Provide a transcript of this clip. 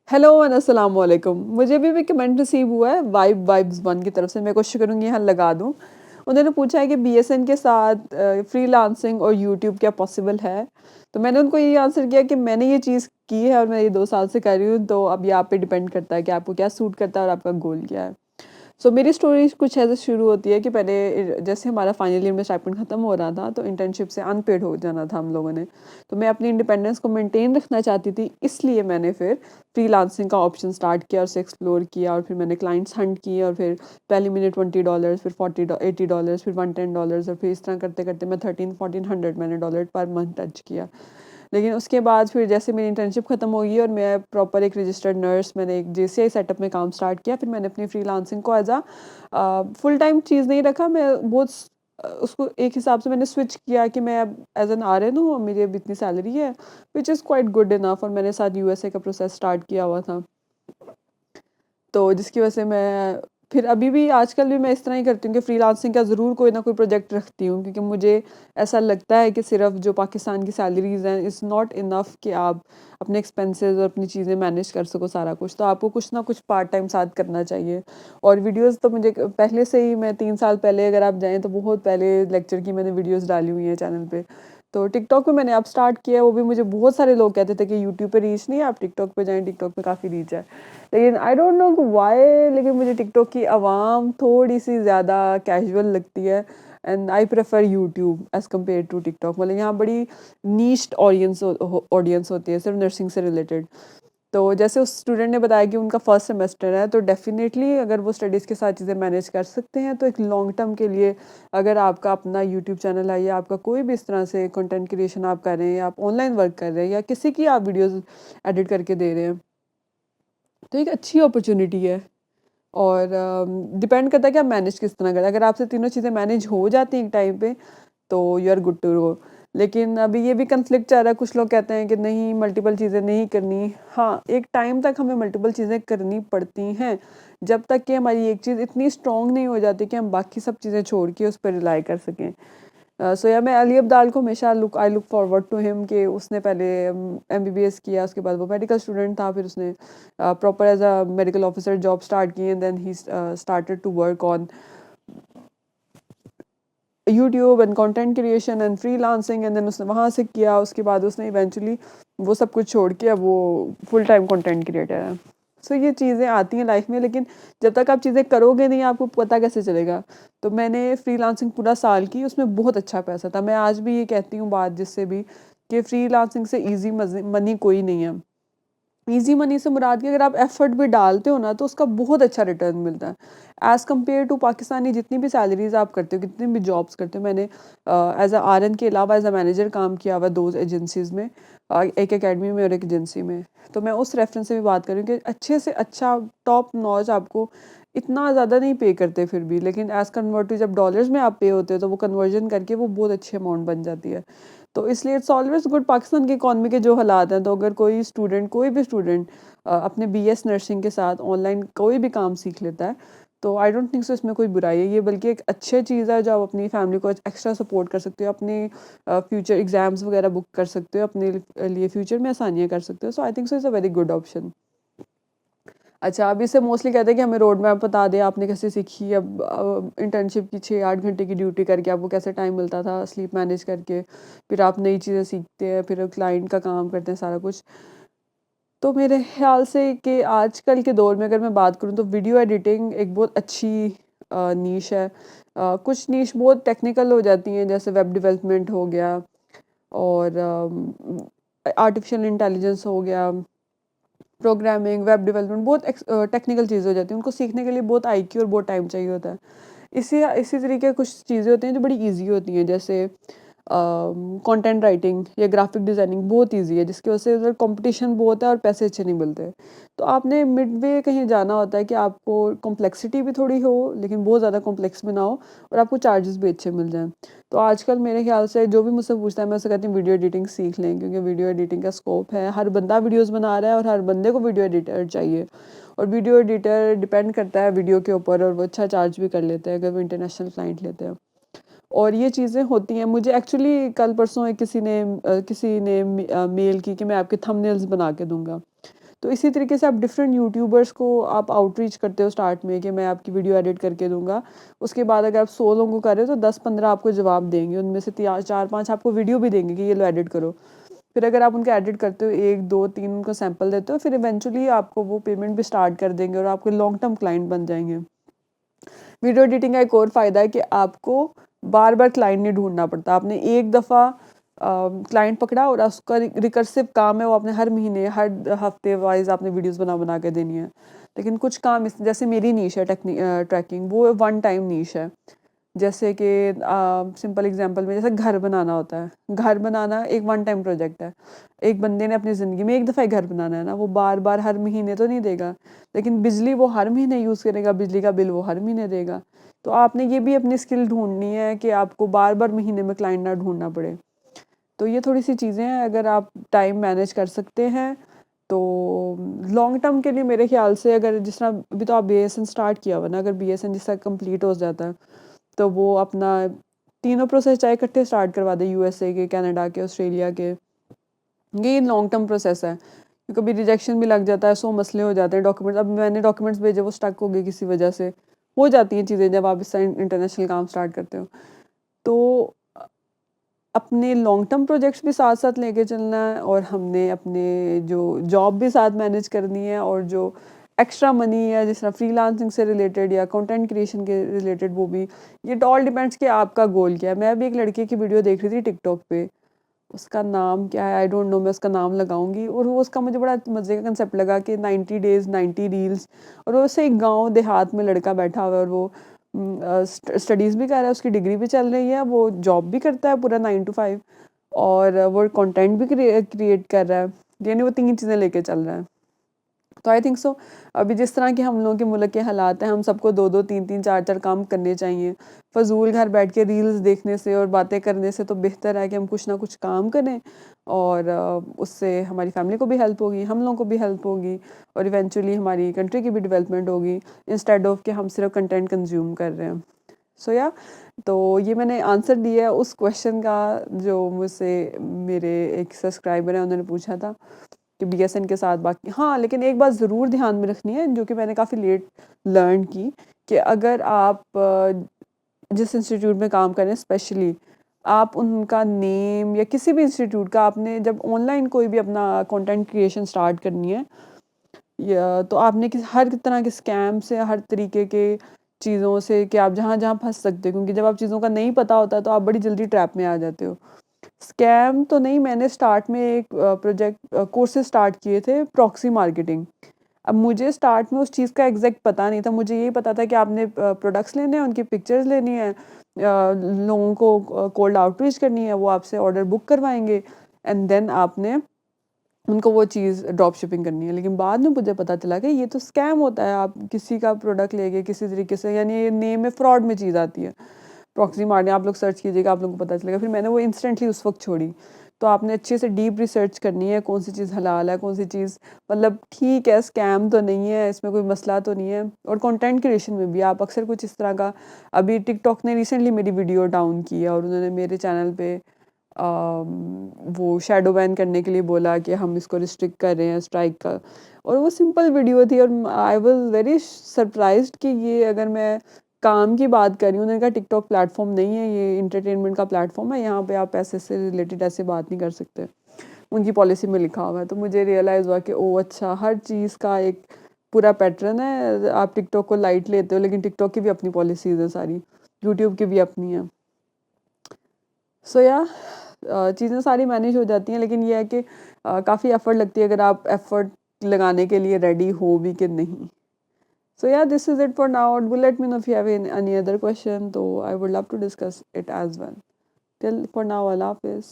Hello and अस्सलाम वालेकुम। मुझे भी कमेंट रिसीव हुआ है वाइब्स वन की तरफ से। मैं कोशिश करूँगी यहाँ लगा दूँ। उन्होंने पूछा है कि बीएसएन के साथ फ्रीलांसिंग और यूट्यूब क्या पॉसिबल है? तो मैंने उनको ये आंसर किया कि मैंने ये चीज़ की है और मैं ये 2 साल से कर रही हूँ, तो अब ये आप पे डिपेंड करता है कि आपको क्या सूट करता है और आपका गोल क्या है। सो मेरी स्टोरी कुछ ऐसे शुरू होती है कि पहले जैसे हमारा फाइनल ईयर में स्टाइपेंड ख़त्म हो रहा था, तो इंटर्नशिप से अनपेड हो जाना था हम लोगों ने। तो मैं अपनी इंडिपेंडेंस को मेंटेन रखना चाहती थी, इसलिए मैंने फिर फ्रीलांसिंग का ऑप्शन स्टार्ट किया और उसे एक्सप्लोर किया और फिर मैंने क्लाइंट्स हंट किए और फिर पहले मैंने $20, फिर 80 डॉलर्स, फिर $110 और फिर इस तरह करते करते मैं 13-1400 मैंने डॉलर पर मंथ टच किया। लेकिन उसके बाद फिर जैसे मेरी इंटर्नशिप ख़त्म हो गई और मैं प्रॉपर एक रजिस्टर्ड नर्स, मैंने एक जेसीआई सेटअप में काम स्टार्ट किया। फिर मैंने अपनी फ्रीलांसिंग को एज फुल टाइम चीज़ नहीं रखा। मैं बहुत उसको एक हिसाब से मैंने स्विच किया कि मैं अब एज एन आरएन हूँ और मेरी अब इतनी सैलरी है, which is quite good enough. और मैंने साथ यूएसए का प्रोसेस स्टार्ट किया हुआ था, तो जिसकी वजह से मैं फिर अभी भी आजकल भी मैं इस तरह ही करती हूँ कि फ्रीलांसिंग का ज़रूर कोई ना कोई प्रोजेक्ट रखती हूँ, क्योंकि मुझे ऐसा लगता है कि सिर्फ जो पाकिस्तान की सैलरीज हैं इज़ नॉट इनफ कि आप अपने एक्सपेंसेस और अपनी चीज़ें मैनेज कर सको सारा कुछ। तो आपको कुछ ना कुछ पार्ट टाइम साथ करना चाहिए। और वीडियोज़ तो मुझे पहले से ही, मैं 3 साल पहले अगर आप जाएँ तो बहुत पहले लेक्चर की मैंने वीडियोज़ डाली हुई हैं चैनल पे। तो टिकटॉक पे मैंने अब स्टार्ट किया है, वो भी मुझे बहुत सारे लोग कहते थे कि यूट्यूब पे रीच नहीं है, आप टिकटॉक पे जाएँ, टिकटॉक पे काफ़ी रीच है। लेकिन आई डोंट नो व्हाई, लेकिन मुझे टिकटॉक की आवाम थोड़ी-सी ज़्यादा कैजुअल लगती है and I prefer YouTube as compare to TikTok. मतलब यहाँ बड़ी नीश्ड ऑडियंस होती है, सिर्फ नर्सिंग से रिलेटेड। तो जैसे उस स्टूडेंट ने बताया कि उनका फर्स्ट सेमेस्टर है, तो डेफ़िनेटली अगर वो स्टडीज़ के साथ चीज़ें मैनेज कर सकते हैं, तो एक लॉन्ग टर्म के लिए अगर आपका अपना यूट्यूब चैनल है या आपका कोई भी इस तरह से कंटेंट क्रिएशन आप कर रहे हैं या आप ऑनलाइन वर्क कर रहे हैं या किसी की आप वीडियोज़ एडिट करके दे रहे हैं, तो एक अच्छी अपॉर्च्युनिटी है। और डिपेंड करता है कि आप मैनेज किस तरह करें। अगर आपसे तीनों चीज़ें मैनेज हो जाती हैं एक टाइम पे, तो you are good to go. लेकिन अभी ये भी कन्फ्लिक्ट चल रहा है, कुछ लोग कहते हैं कि नहीं, मल्टीपल चीज़ें नहीं करनी। हाँ, एक टाइम तक हमें मल्टीपल चीज़ें करनी पड़ती हैं, जब तक कि हमारी एक चीज़ इतनी स्ट्रॉन्ग नहीं हो जाती कि हम बाकी सब चीज़ें छोड़ के उस पर रिलाई कर सकें। सो या मैं अली अब्दाल को हमेशा I look forward to him कि उसने पहले एमबीबीएस किया, उसके बाद वो मेडिकल स्टूडेंट था, फिर उसने proper as a medical officer job start की and then he started to work on YouTube and content creation and freelancing and then उसने वहाँ से किया। उसके बाद उसने इवेंचुअली वो सब कुछ छोड़ के अब वो फुल टाइम कंटेंट क्रिएटर है। सो ये चीज़ें आती हैं लाइफ में, लेकिन जब तक आप चीज़ें करोगे नहीं, आपको पता कैसे चलेगा। तो मैंने फ्रीलांसिंग पूरा साल की, उसमें बहुत अच्छा पैसा था। मैं आज भी ये कहती हूँ बात जिससे भी, कि फ्रीलांसिंग से ईजी मनी कोई नहीं है। ईज़ी मनी से मुराद कि अगर आप एफ़र्ट भी डालते हो ना, तो उसका बहुत अच्छा रिटर्न मिलता है एज़ कम्पेयर टू पाकिस्तानी जितनी भी सैलरीज़ आप करते हो, कितनी भी जॉब्स करते हो। मैंने एज अ आरएन के अलावा एज अ मैनेजर काम किया हुआ 2 एजेंसीज़ में, एक एकेडमी में और एक एजेंसी में। तो मैं उस रेफरेंस से भी बात करूँ कि अच्छे से अच्छा टॉप नॉच आपको इतना ज़्यादा नहीं पे करते फिर भी, लेकिन एज़ कन्वर्ट टू जब डॉलर्स में आप पे होते हो, तो वो कन्वर्जन करके वो बहुत अच्छी अमाउंट बन जाती है। तो इसलिए इट्स ऑलवेज़ गुड। पाकिस्तान की इकॉनमी के जो हालात हैं, तो अगर कोई भी स्टूडेंट अपने बीएस नर्सिंग के साथ ऑनलाइन कोई भी काम सीख लेता है, तो आई डोंट थिंक सो इसमें कोई बुराई है। ये बल्कि एक अच्छी चीज़ है, जो आप अपनी फैमिली को एक्स्ट्रा सपोर्ट कर सकते हो, अपने फ्यूचर एग्ज़ाम्स वगैरह बुक कर सकते हो, अपने लिए फ्यूचर में आसानियाँ कर सकते हो। So I think so is a very good option. अच्छा, अब इसे मोस्टली कहते हैं कि हमें रोड मैप बता दें, आपने कैसे सीखी। अब इंटर्नशिप की 6-8 घंटे की ड्यूटी करके आपको कैसे टाइम मिलता था स्लीप मैनेज करके, फिर आप नई चीज़ें सीखते हैं, फिर क्लाइंट का काम करते हैं, सारा कुछ। तो मेरे ख़्याल से कि आजकल के दौर में अगर मैं बात करूँ, तो वीडियो एडिटिंग एक बहुत अच्छी नीश है। कुछ नीश बहुत टेक्निकल हो जाती हैं, जैसे वेब डेवलपमेंट हो गया और आर्टिफ़िशियल इंटेलिजेंस हो गया, प्रोग्रामिंग, वेब डेवलपमेंट, बहुत टेक्निकल चीज़ें हो जाती हैं। उनको सीखने के लिए बहुत आईक्यू और बहुत टाइम चाहिए होता है। इसी इसी तरीके कुछ चीज़ें होती हैं जो बड़ी ईज़ी होती हैं, जैसे कंटेंट राइटिंग या ग्राफिक डिज़ाइनिंग बहुत ईज़ी है, जिसकी वजह से उधर कॉम्पिटिशन बहुत है और पैसे अच्छे नहीं मिलते। तो आपने मिडवे कहीं जाना होता है कि आपको कॉम्प्लेक्सिटी भी थोड़ी हो, लेकिन बहुत ज़्यादा कॉम्प्लेक्स भी ना हो, और आपको चार्जेस भी अच्छे मिल जाएँ। तो आजकल मेरे ख़्याल से जो भी मुझसे पूछता है, मैं उससे कहती हूँ वीडियो एडिटिंग सीख लें, क्योंकि वीडियो एडिटिंग का स्कोप है। हर बंदा वीडियोज़ बना रहा है और हर बंदे को वीडियो एडिटर चाहिए। और वीडियो एडिटर डिपेंड करता है वीडियो के ऊपर, और वो अच्छा चार्ज भी कर लेते हैं अगर वो इंटरनेशनल क्लाइंट लेते हैं। और ये चीज़ें होती हैं। मुझे एक्चुअली कल परसों एक किसी ने मेल की कि मैं आपके थंबनेल्स बना के दूँगा। तो इसी तरीके से आप डिफरेंट यूट्यूबर्स को आप आउटरीच करते हो स्टार्ट में कि मैं आपकी वीडियो एडिट करके दूंगा। उसके बाद अगर आप 100 लोगों को कर रहे हो तो 10-15 आपको जवाब देंगे, उनमें से 4-5 आपको वीडियो भी देंगे कि ये लो एडिट करो। फिर अगर आप उनका एडिट करते हो 1-2-3 उनको सैंपल देते हो, फिर इवेंचुअली आपको वो पेमेंट भी स्टार्ट कर देंगे और आपके लॉन्ग टर्म क्लाइंट बन जाएंगे। वीडियो एडिटिंग का एक और फ़ायदा है कि आपको बार बार क्लाइंट नहीं ढूंढना पड़ता। आपने एक दफ़ा क्लाइंट पकड़ा और उसका रिकर्सिव काम है, वो आपने हर महीने हर हफ्ते वाइज आपने वीडियोस बना बना के देनी है। लेकिन कुछ काम जैसे मेरी नीश है ट्रैकिंग, वो वन टाइम नीश है। जैसे कि सिंपल एग्जांपल में जैसे घर बनाना होता है, घर बनाना एक वन टाइम प्रोजेक्ट है। एक बंदे ने अपनी ज़िंदगी में एक दफ़ा ही घर बनाना है ना, वो बार बार हर महीने तो नहीं देगा। लेकिन बिजली वो हर महीने यूज़ करेगा, बिजली का बिल वो हर महीने देगा। तो आपने ये भी अपनी स्किल ढूंढनी है कि आपको बार बार महीने में क्लाइंट ना ढूंढना पड़े। तो ये थोड़ी सी चीज़ें हैं, अगर आप टाइम मैनेज कर सकते हैं तो लॉन्ग टर्म के लिए मेरे ख्याल से, अगर जिस तरह अभी तो आप BSN स्टार्ट किया हुआ ना, अगर BSN जिसका कंप्लीट हो जाता है तो वो अपना तीनों प्रोसेस चाहे इकट्ठे स्टार्ट करवा दे, USA के, कनाडा के, ऑस्ट्रेलिया के। ये लॉन्ग टर्म प्रोसेस है। कभी रिजेक्शन भी लग जाता है, 100 मसले हो जाते हैं। डॉक्यूमेंट्स, अब मैंने डॉक्यूमेंट्स भेजे वो स्टक हो गए किसी वजह से, हो जाती हैं चीज़ें जब आप इससे इंटरनेशनल काम स्टार्ट करते हो। तो अपने लॉन्ग टर्म प्रोजेक्ट्स भी साथ साथ लेके चलना है, और हमने अपने जो जॉब भी साथ मैनेज करनी है, और जो एक्स्ट्रा मनी है जिस तरह फ्रीलांसिंग से रिलेटेड या कंटेंट क्रिएशन के रिलेटेड, वो भी। ये ऑल डिपेंड्स कि आपका गोल क्या है। मैं भी एक लड़के की वीडियो देख रही थी टिकटॉक पे, उसका नाम क्या है आई डोंट नो, मैं उसका नाम लगाऊंगी। और वो उसका मुझे बड़ा मज़े का कंसेप्ट लगा कि 90 डेज़ 90 रील्स। और वो उससे एक गांव देहात में लड़का बैठा हुआ है, और वो स्टडीज़ भी कर रहा है, उसकी डिग्री भी चल रही है, वो जॉब भी करता है पूरा 9 to 5, और वो कंटेंट भी क्रिएट कर रहा है। यानी वो 3 चीज़ें लेके चल रहा है। तो आई थिंक सो, अभी जिस तरह के हम लोगों के मुल्क के हालात हैं, हम सबको 2-2 3-3 4-4 काम करने चाहिए। फ़ज़ूल घर बैठ के रील्स देखने से और बातें करने से तो बेहतर है कि हम कुछ ना कुछ काम करें, और उससे हमारी फैमिली को भी हेल्प होगी, हम लोगों को भी हेल्प होगी, और इवेंचुअली हमारी कंट्री की भी डेवलपमेंट होगी, इंस्टेड ऑफ कि हम सिर्फ कंटेंट कंज्यूम कर रहे हैं। सो या तो ये मैंने आंसर दिया है उस क्वेश्चन का जो मुझसे मेरे एक सब्सक्राइबर हैं उन्होंने पूछा था कि BSN के साथ बाकी। हाँ, लेकिन एक बात ज़रूर ध्यान में रखनी है जो कि मैंने काफ़ी लेट लर्न की, कि अगर आप जिस इंस्टीट्यूट में काम कर रहे हैं स्पेशली, आप उनका नेम या किसी भी इंस्टीट्यूट का, आपने जब ऑनलाइन कोई भी अपना कंटेंट क्रिएशन स्टार्ट करनी है, या तो आपने हर तरह के स्कैम से, हर तरीके के चीज़ों से, कि आप जहाँ जहाँ फंस सकते हो, क्योंकि जब आप चीज़ों का नहीं पता होता तो आप बड़ी जल्दी ट्रैप में आ जाते हो। स्कैम तो नहीं, मैंने स्टार्ट में एक प्रोजेक्ट कोर्सेज स्टार्ट किए थे प्रॉक्सी मार्केटिंग। अब मुझे स्टार्ट में उस चीज़ का एग्जैक्ट पता नहीं था, मुझे यही पता था कि आपने प्रोडक्ट्स लेने हैं, उनकी पिक्चर्स लेनी है, लोगों को कोल्ड आउटरीच करनी है, वो आपसे ऑर्डर बुक करवाएंगे, एंड देन आपने उनको वो चीज़ ड्रॉप शिपिंग करनी है। लेकिन बाद में मुझे पता चला कि ये तो स्कैम होता है, आप किसी का प्रोडक्ट लेके किसी तरीके से, यानी ये नेम में फ्रॉड में चीज़ आती है। प्रॉक्सी मारने आप लोग सर्च कीजिएगा, आप लोगों को पता चलेगा। फिर मैंने वो इंस्टेंटली उस वक्त छोड़ी। तो आपने अच्छे से डीप रिसर्च करनी है, कौन सी चीज़ हलाल है, कौन सी चीज़ मतलब ठीक है, स्कैम तो नहीं है, इसमें कोई मसला तो नहीं है। और कंटेंट क्रिएशन में भी आप अक्सर कुछ इस तरह का, अभी टिकटॉक ने रिसेंटली मेरी वीडियो डाउन की है, और उन्होंने मेरे चैनल पे वो शैडो बैन करने के लिए बोला कि हम इसको रिस्ट्रिक्ट कर रहे हैं, स्ट्राइक का। और वो सिंपल वीडियो थी, और आई वाज वेरी सरप्राइज्ड कि ये, अगर मैं काम की बात कर रही हूँ, उन्होंने कहा टिकटॉक प्लेटफॉर्म नहीं है, ये इंटरटेनमेंट का प्लेटफॉर्म है, यहाँ पे आप पैसे से रिलेटेड ऐसे बात नहीं कर सकते, उनकी पॉलिसी में लिखा हुआ है। तो मुझे रियलाइज़ हुआ कि ओ अच्छा, हर चीज़ का एक पूरा पैटर्न है। आप टिकटॉक को लाइट लेते हो, लेकिन टिकटॉक की भी अपनी पॉलिसीज़ है सारी, यूट्यूब की भी अपनी है। सो या चीज़ें सारी मैनेज हो जाती हैं, लेकिन ये है कि काफ़ी एफ़र्ट लगती है, अगर आप एफ़र्ट लगाने के लिए रेडी हो भी कि नहीं। So yeah, this is it for now. Do let me know if you have any other question. So I would love to discuss it as well. Till for now, Allah Hafiz.